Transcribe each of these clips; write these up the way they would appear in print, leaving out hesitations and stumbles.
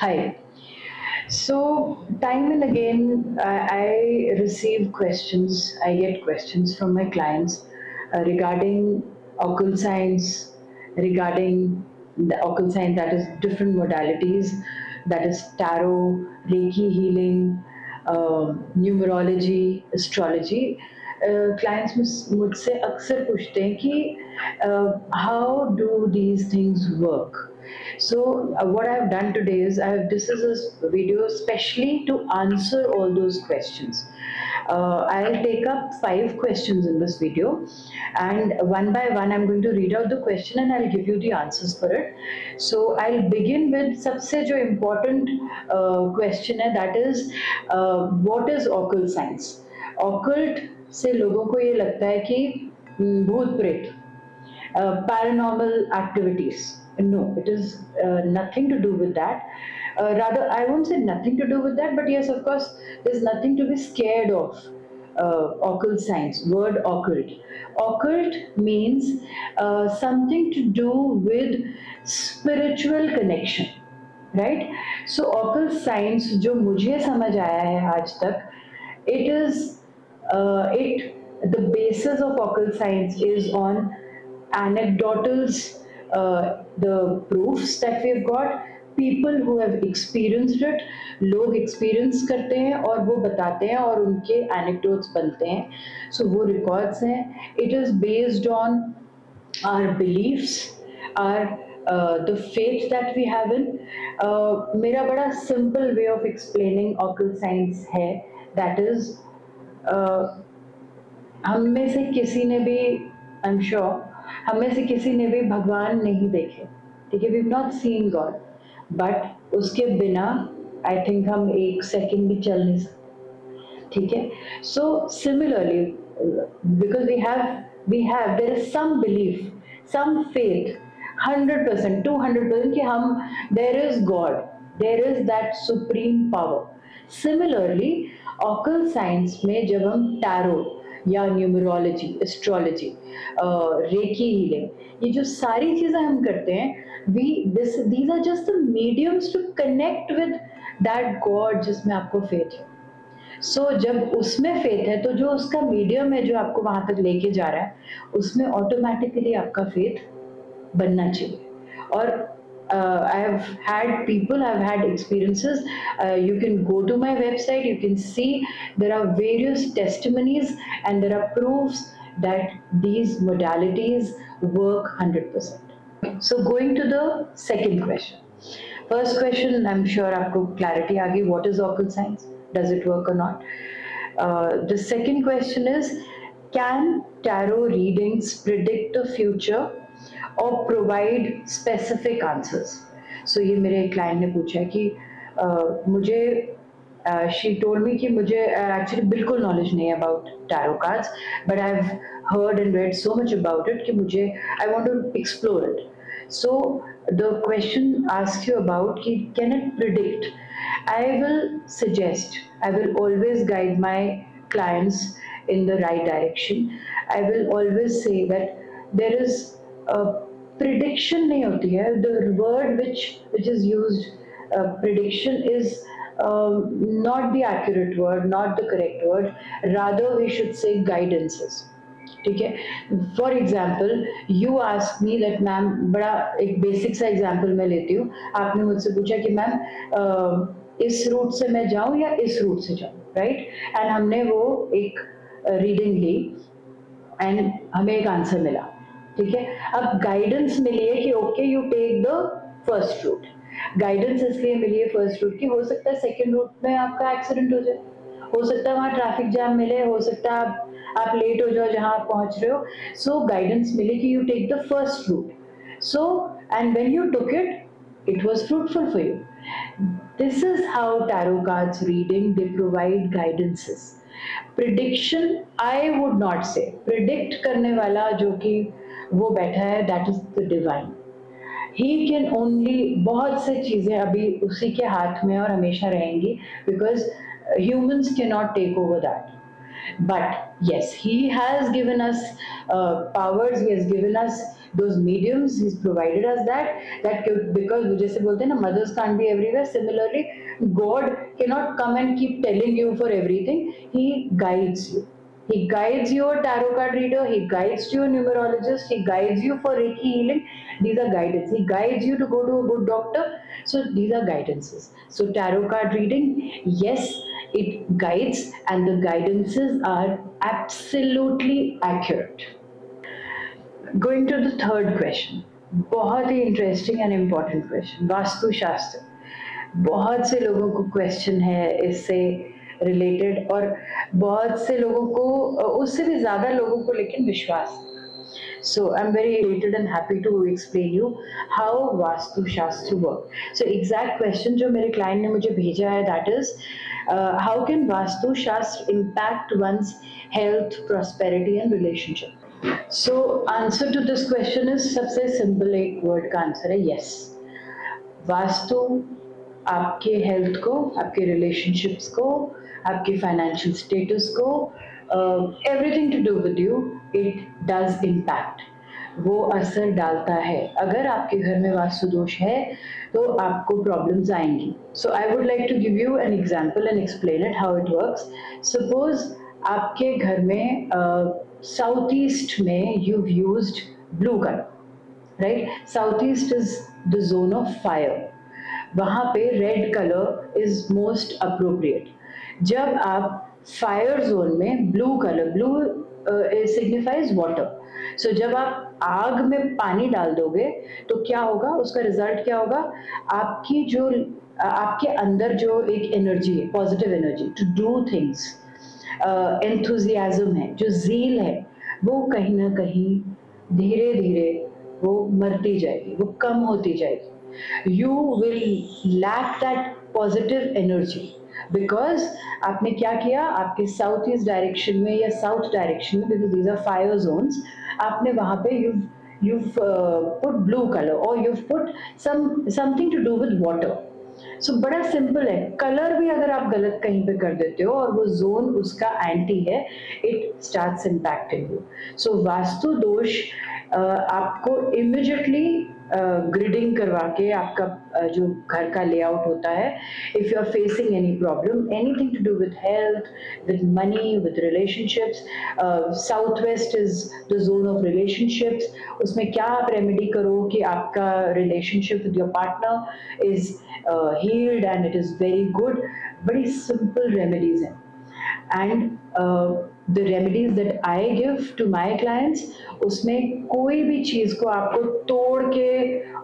Hi. So, time and again, I receive questions, I get questions from my clients regarding occult science, regarding the occult science, that is different modalities, that is tarot, Reiki healing, numerology, astrology. Clients मुझसे अक्सर पूछते हैं कि how do these things work. So what I have done today is this is a video specially to answer all those questions. I'll take up 5 questions in this video, and one by one I'm going to read out the question and I'll give you the answers for it. So I'll begin with सबसे जो important question है, that is what is occult science? Occult से लोगों को ये लगता है कि भूत प्रेत, paranormal activities. No, it is nothing to do with that. Rather, I won't say nothing to do with that, but yes, of course, there's nothing to be scared of. Occult science, word occult. Occult means something to do with spiritual connection, right? So occult science जो मुझे समझ आया है आज तक, it is it the basis of occult science is on anecdotals, the proofs that we've got, people who have experienced it, लोग experience करते हैं और वो बताते हैं और उनके anecdotes बनते हैं, so वो records हैं. It is based on our beliefs, our the faith that we have in. मेरा बड़ा simple way of explaining occult science है, that is हम में से किसी ने भी, आई एम श्योर, हम में से किसी ने भी भगवान नहीं देखे, ठीक है, we have not seen God, but उसके बिना आई थिंक हम एक सेकंड भी चल नहीं सकते, ठीक है. So similarly, because we have there is some belief, some faith, 100%, 200% कि हम, there is God, there is that supreme power. Similarly occult science में जब हम टैरो या न्यूमरोलॉजी, एस्ट्रोलॉजी, रेकी हीलिंग, ये जो सारी चीज़ें हम करते हैं, these are just the mediums to connect with that God जिसमें आपको फेथ है. सो जब उसमें फेथ है तो जो उसका मीडियम है जो आपको वहाँ तक लेके जा रहा है, उसमें ऑटोमेटिकली आपका फेथ बनना चाहिए. और I have had people, I've had experiences. You can go to my website, you can see there are various testimonies and there are proofs that these modalities work 100%. So going to the second question. First question, I'm sure आपको clarity आ गई, what is occult science? Does it work or not? The second question is, can tarot readings predict the future or provide specific answers? So ये मेरे client ने पूछा है कि मुझे she told me कि मुझे actually बिल्कुल knowledge नहीं है about tarot cards, but I've heard and read so much about it कि मुझे, I want to explore it. So the question asks you about कि can it predict? I will suggest, I will always guide my clients in the right direction. I will always say that there is a prediction नहीं होती है. The word which is used, prediction, is not the accurate word, not the correct word. Rather, we should say guidances. ठीक है. For example, you ask me that ma'am, बड़ा एक basic सा example मैं लेती हूँ, आपने मुझसे पूछा कि मैम इस रूट से मैं जाऊँ या इस रूट से जाऊँ, राइट, एंड हमने वो एक रीडिंग ली एंड हमें एक आंसर मिला, ठीक है. अब गाइडेंस मिली है कि okay you take the first route. Guidance इसलिए मिली है फर्स्ट रूट की, हो सकता है सेकंड रूट में आपका एक्सीडेंट हो जाए, हो सकता है वहाँ ट्रैफिक जैम मिले, हो सकता है आप लेट हो जाओ जहाँ आप पहुँच रहे हो. सो गाइडेंस मिली कि you take the first route. So and when you took it, it was fruitful for you. This is how tarot cards reading, they provide guidances. Prediction, I would not say. Predict करने वाला जो कि वो बैठा है, that is the divine. He can only, बहुत से चीज़ें अभी उसी के हाथ में और हमेशा रहेंगी, because humans cannot take over that. But yes, he has given us powers, he has given us those mediums, he's provided us that because जैसे बोलते हैं ना, mothers can't be everywhere. Similarly, God cannot come and keep telling you for everything. He guides you. He guides you a tarot card reader, he guides you a numerologist, he guides you for Reiki healing. These are guidance. He guides you to go to a good doctor. So these are guidances. So tarot card reading, yes, it guides, and the guidances are absolutely accurate. Going to the third question, बहुत ही interesting and important question, Vastu Shastra. बहुत से लोगों को question है इससे related, और बहुत से लोगों को, उससे भी ज़्यादा लोगों को लेकिन विश्वास. So I'm very elated and happy to explain you how Vastu Shastra work. So exact question जो मेरे client ने मुझे भेजा है, that is how can Vastu Shastra impact one's health, prosperity and relationship? So answer to this question is सबसे simple एक word का answer है yes. वास्तु आपके हेल्थ को, आपके रिलेशनशिप्स को, आपके फाइनेंशियल स्टेटस को, everything to do with you, it does impact. वो असर डालता है. अगर आपके घर में वास्तु दोष है तो आपको प्रॉब्लम्स आएंगी. So I would like to give you an example and explain it how it works. Suppose आपके घर में साउथ ईस्ट में you used blue colour, right? South east is the zone of fire. वहाँ पे red colour is most appropriate. जब आप fire zone में blue colour, blue signifies water. So जब आप आग में पानी डाल दोगे तो क्या होगा, उसका रिजल्ट क्या होगा? आपकी जो आपके अंदर जो एक एनर्जी है, positive energy to do things, enthusiasm है, जो ज़ील है, वो कहीं ना कहीं धीरे धीरे वो मरती जाएगी, वो कम होती जाएगी. You will lack that positive energy because आपने क्या किया, आपके साउथ ईस्ट डायरेक्शन में या साउथ डायरेक्शन में, because these are fire zones, आपने वहाँ पे you've put blue color or you've put something to do with water. So बड़ा सिंपल है. कलर भी अगर आप गलत कहीं पे कर देते हो और वो जोन उसका एंटी है, it starts impacting you. So vastu दोष आपको इमिडिएटली ग्रिडिंग करवा के आपका जो घर का लेआउट होता है, if you are facing any problem, anything to do with health, with money, with relationships, south west is the zone of relationships. उसमें क्या आप रेमेडी करो कि आपका relationship with your partner is healed and it is very good. बड़ी simple remedies हैं. And the remedies that I give to my clients, उसमें कोई भी चीज़ को आपको तोड़ के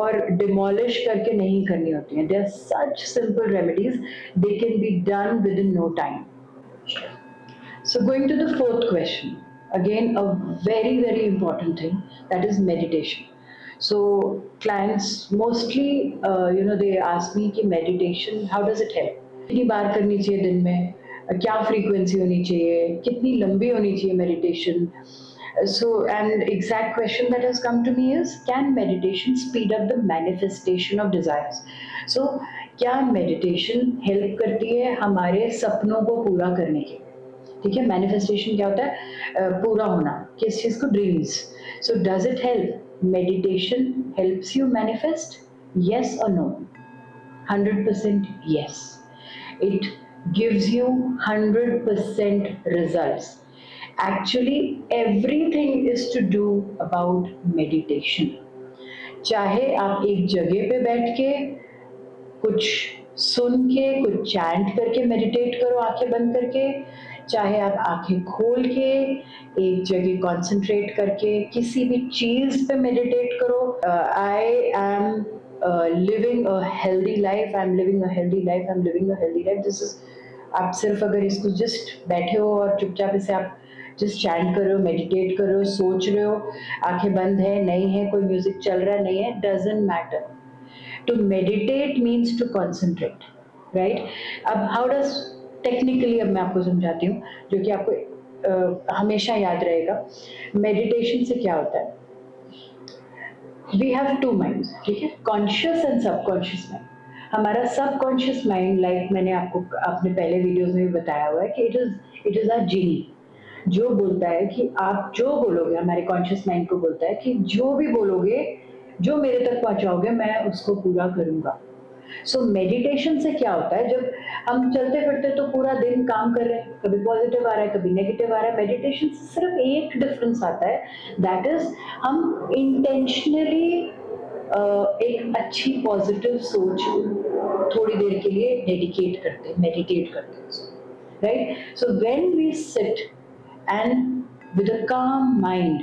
और demolish करके नहीं करनी होती है. They are such simple remedies, they can be done within no time. So going to the fourth question, again a very very important thing, that is meditation. So clients mostly they ask me कि meditation, how does it help? कितनी बार करनी चाहिए दिन में, क्या frequency होनी चाहिए, कितनी लंबी होनी चाहिए meditation. So and exact question that has come to me is, can meditation speed up the manifestation of desires? So क्या मेडिटेशन हेल्प करती है हमारे सपनों को पूरा करने के? ठीक है, मैनिफेस्टेशन क्या होता है? पूरा होना, किस चीज़ को? Dreams. So does it help? Meditation helps you manifest? Yes और no? 100% yes. It gives you 100% results. Actually everything is to do about meditation. चाहे आप एक जगह पे बैठ के कुछ सुन के, कुछ चैंट करके मेडिटेट करो आंखें बंद करके, चाहे आप आंखें खोल के एक जगह कंसंट्रेट करके किसी भी चीज पे मेडिटेट करो. I am living a healthy life, I'm living a healthy life, I'm living a healthy life. This is, आप सिर्फ अगर इसको जस्ट बैठे हो और चुपचाप इसे आप जस्ट चैंट कर रहे हो, मेडिटेट कर रहे हो, सोच रहे हो, आंखें बंद है नहीं है, कोई म्यूजिक चल रहा है नहीं है, doesn't matter. To meditate means to concentrate, right? अब हाउ डज टेक्निकली, अब मैं आपको समझाती हूँ जो कि आपको हमेशा याद रहेगा. मेडिटेशन से क्या होता है? We have two minds, ठीक है, कॉन्शियस एंड सबकॉन्शियस माइंड. हमारा सबकॉन्शियस माइंड, लाइक मैंने आपको अपने पहले वीडियोस में भी बताया हुआ है कि इट इज अ जिनी, जो बोलता है कि आप जो बोलोगे, हमारे कॉन्शियस माइंड को बोलता है कि जो भी बोलोगे, जो मेरे तक पहुंचाओगे, मैं उसको पूरा करूंगा। सो मेडिटेशन से क्या होता है, जब हम चलते फिरते तो पूरा दिन काम कर रहे हैं, कभी पॉजिटिव आ रहा है, कभी नेगेटिव आ रहा है, मेडिटेशन से सिर्फ एक डिफरेंस आता है, दैट इज हम इंटेंशनली एक अच्छी पॉजिटिव सोच थोड़ी देर के लिए डेडिकेट करते हैं, मेडिटेट करते हैं, right. So when we sit and with a calm mind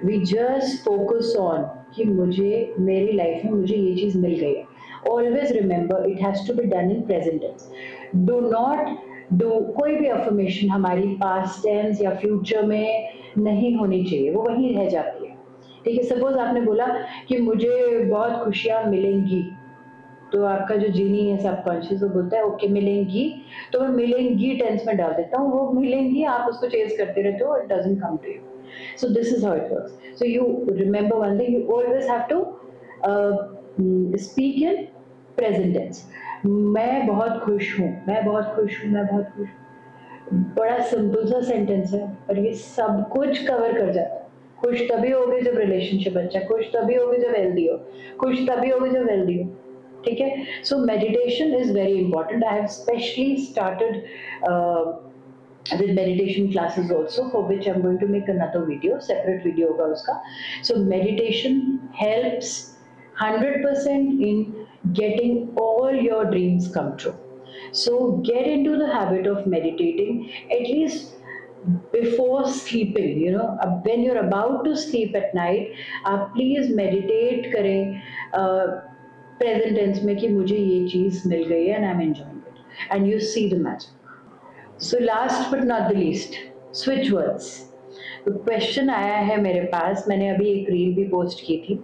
we just focus on कि मुझे मेरी लाइफ में मुझे ये चीज मिल गई है। Always remember it has to be done in present tense. Do not do कोई भी अफर्मेशन हमारी पास्ट टेंस या फ्यूचर में नहीं होनी चाहिए, वो वहीं रह जाती है। ठीक है, सपोज आपने बोला कि मुझे बहुत खुशियां मिलेंगी, तो आपका जो जीनी है सबकॉन्शियस वो बोलता है ओके मिलेंगी, तो मैं मिलेंगी टेंस में डाल देता हूँ, वो मिलेंगी, आप उसको चेज करते रहते हो, it doesn't come to you. So this is how it works. So you remember one thing, you always have to speak in present tense. मैं बहुत खुश हूँ, मैं बहुत खुश हूँ, मैं बहुत खुश हूँ। बड़ा सिंपल सा सेंटेंस है, पर ये सब कुछ कवर कर जाता है। खुश तभी होगे जब रिलेशनशिप अच्छा, खुश तभी होगे जब हेल्दी हो, खुश तभी होगे जब हेल्दी हो। ठीक है, so meditation is very important. I have specially started with meditation classes also, for which I'm going to make another video, separate video hoga uska. So meditation helps 100% in getting all your dreams come true. So get into the habit of meditating at least before sleeping, you know, when you're about to sleep at night, please meditate करें present tense में कि मुझे ये चीज मिल गई है and I'm enjoying it, and you see the magic. So last but not the least, switch words. तो क्वेश्चन आया है मेरे पास, मैंने अभी एक रील भी पोस्ट की थी,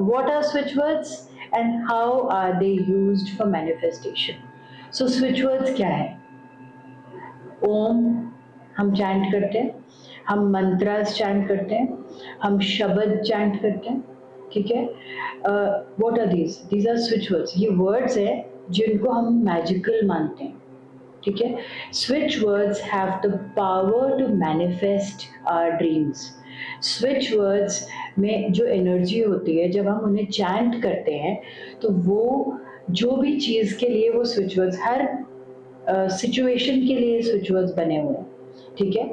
what are switch words and how are they used for manifestation? So switch words क्या है? ओम हम चैंट करते हैं, हम मंत्रास चैंट करते हैं, हम शब्द चैंट करते हैं, ठीक है। What are these are switch words. ये वर्ड्स हैं जिनको हम मैजिकल मानते हैं, ठीक है। Switch words have the power to manifest our dreams. Switch words में जो एनर्जी होती है, जब हम उन्हें चैंट करते हैं, तो वो जो भी चीज़ के लिए वो स्विच वर्ड्स, हर सिचुएशन के लिए स्विच वर्ड्स बने हुए हैं, ठीक है।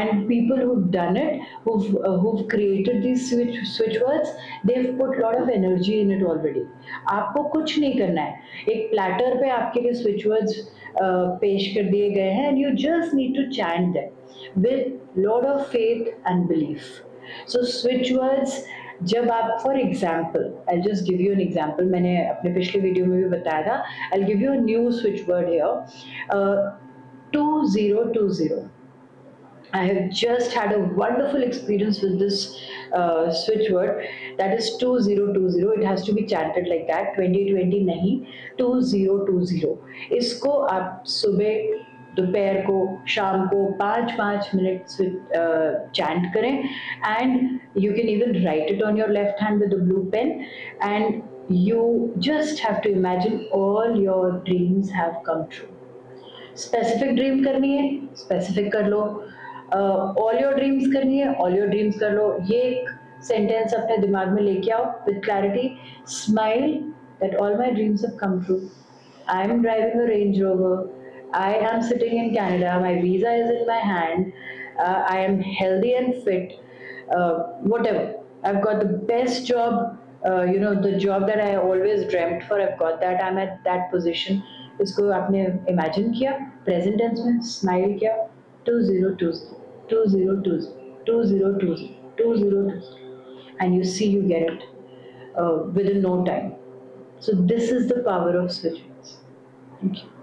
And people who done it, who created this switch words, they have put lot of energy in it already. आपको कुछ नहीं करना है, एक प्लेटर पे आपके लिए स्विच वर्ड्स पेश कर दिए गए हैं, and you just need to chant them with lot of faith and belief. So switch words, जब आप for example, I just give you an example, मैंने अपने पिछले वीडियो में भी बताया था, I give you a new switch word here, 2020। I have just had a wonderful experience with this switch word, that is 2020. It has to be chanted like that, 2020 नहीं, 2020। इसको आप सुबह, दोपहर को, शाम को 5-5 मिनट चैंट करें, and you can even write it on your left hand with a blue pen, and you just have to imagine all your dreams have come true। Specific dream करनी है, स्पेसिफिक कर लो, all your dreams करनी है, all your dreams कर लो। ये एक sentence अपने दिमाग में लेके आओ with clarity, smile that all my dreams have come true, I am driving a range rover, I am sitting in Canada, my visa is in my hand, I am healthy and fit, whatever, I've got the best job, you know, the job that I always dreamt for, I've got that, I'm at that position। इसको आपने imagine किया present tense में, smile किया, 2020, 2020, 2020, 2020, and you see you get it within no time। So this is the power of switch words। Thank you।